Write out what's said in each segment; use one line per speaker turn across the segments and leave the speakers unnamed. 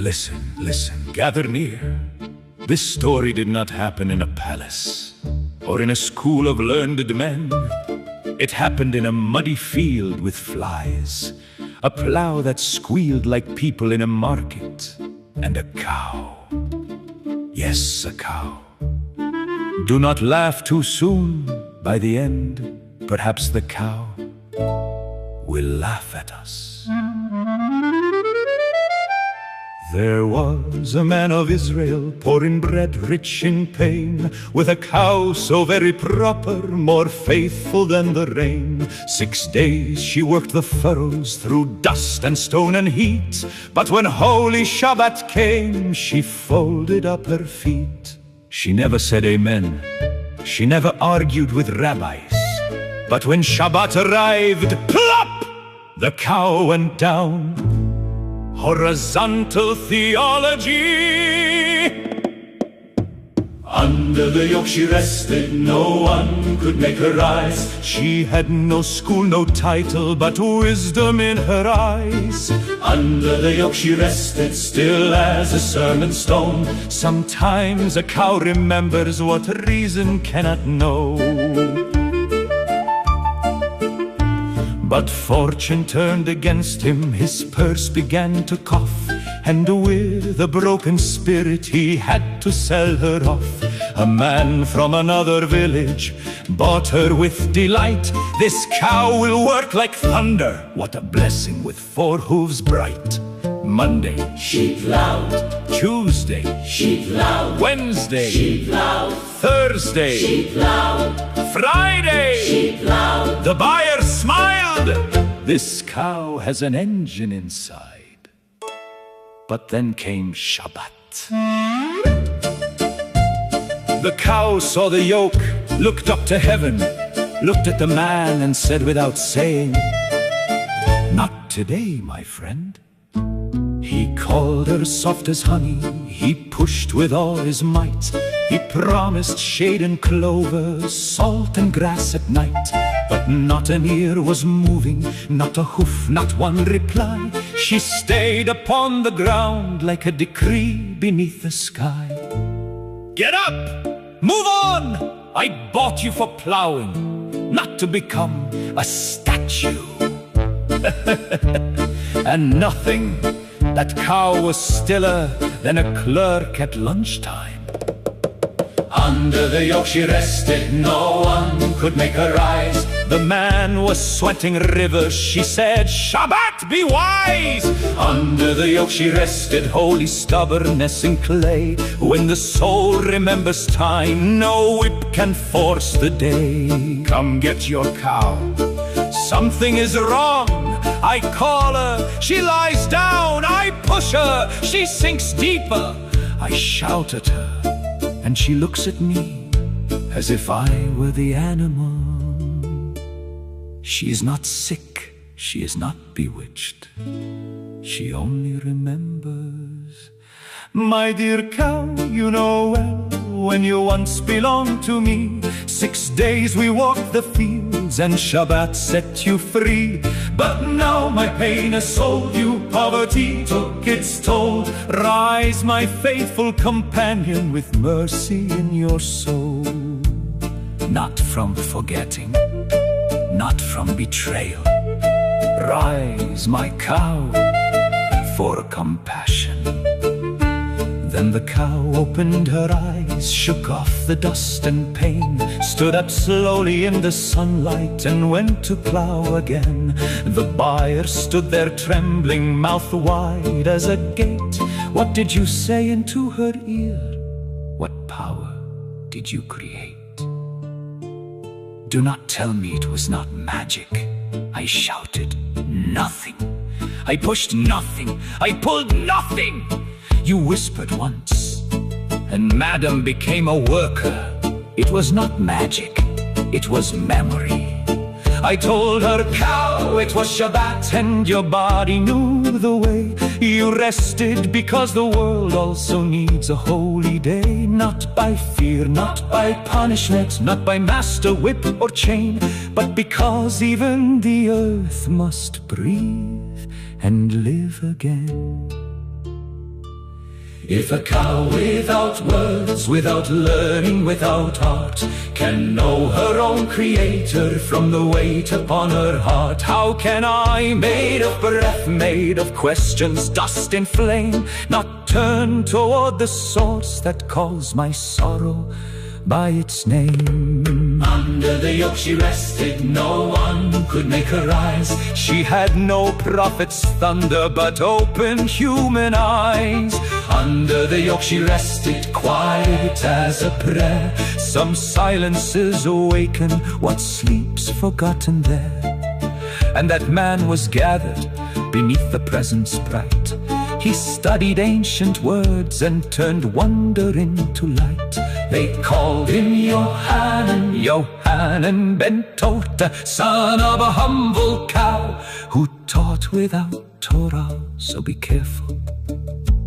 listen, gather near. This story did not happen in a palace or in a school of learned men. It happened in a muddy field with flies, a plow that squealed like people in a market, and a cow. Yes, a cow. Do not laugh too soon. By the end, perhaps the cow will laugh at us. There was a man of Israel, poor in bread, rich in pain, with a cow so very proper, more faithful than the rain. 6 days she worked the furrows through dust and stone and heat, but when holy Shabbat came, she folded up her feet. She never said amen, she never argued with rabbis, but when Shabbat arrived, plop! The cow went down. Horizontal theology. Under the yoke she rested, no one could make her rise. She had no school, no title, but wisdom in her eyes. Under the yoke she rested, still as a sermon stone. Sometimes a cow remembers what reason cannot know. But fortune turned against him, his purse began to cough, and with a broken spirit he had to sell her off. A man from another village bought her with delight. This cow will work like thunder, what a blessing with 4 hooves bright. Monday, sheep loud. Tuesday, sheep loud. Wednesday, sheep loud. Thursday, sheep loud. Friday, sheep loud. The buyer smiled. This cow has an engine inside. But then came Shabbat. The cow saw the yoke, looked up to heaven, looked at the man and said without saying, "Not today, my friend." He called her soft as honey, he pushed with all his might. He promised shade and clover, salt and grass at night. But not an ear was moving, not a hoof, not one reply. She stayed upon the ground like a decree beneath the sky. Get up! Move on! I bought you for plowing, not to become a statue. And nothing, that cow was stiller than a clerk at lunchtime. Under the yoke she rested, no one could make her rise. The man was sweating rivers, she said, "Shabbat, be wise!" Under the yoke she rested, holy stubbornness in clay. When the soul remembers time, no whip can force the day. Come get your cow, something is wrong. I call her, she lies down. I push her, she sinks deeper. I shout at her, and she looks at me as if I were the animal. She is not sick, she is not bewitched. She only remembers. My dear cow, you know well, when you once belonged to me. 6 days we walked the fields and Shabbat set you free. But now my pain has sold you, poverty took its toll. Rise, my faithful companion, with mercy in your soul. Not from forgetting, not from betrayal. Rise, my cow, for compassion. Then the cow opened her eyes, shook off the dust and pain, stood up slowly in the sunlight and went to plow again. The buyer stood there trembling, mouth wide as a gate. What did you say into her ear? What power did you create? Do not tell me it was not magic. I shouted, nothing. I pushed nothing. I pulled nothing. You whispered once, and Madam became a worker. It was not magic, it was memory. I told her, cow, it was Shabbat, and your body knew the way. You rested because the world also needs a holy day. Not by fear, not by punishment, not by master whip or chain, but because even the earth must breathe and live again. If a cow without words, without learning, without art, can know her own creator from the weight upon her heart, how can I, made of breath, made of questions, dust and flame, not turn toward the source that calls my sorrow by its name? Under the yoke she rested, no one could make her rise. She had no prophet's thunder, but open human eyes. Under the yoke she rested, quiet as a prayer. Some silences awaken what sleeps forgotten there. And that man was gathered beneath the presence bright. He studied ancient words and turned wonder into light. They called him Yohanan, Yohanan ben Tota, son of a humble cow, who taught without Torah. So be careful.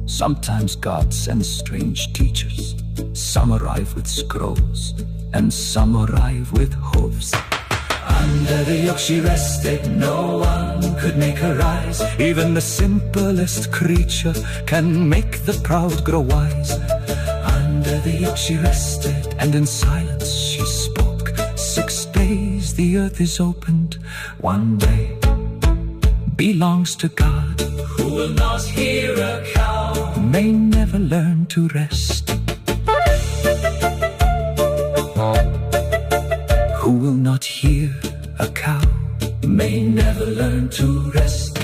Sometimes God sends strange teachers. Some arrive with scrolls, and some arrive with hooves. Under the yoke she rested, no one could make her rise. Even the simplest creature can make the proud grow wise. Under the yoke she rested, and in silence she spoke. 6 days the earth is opened, 1 day belongs to God. Who will not hear a cow may never learn to rest. Who will not hear a cow may never learn to rest.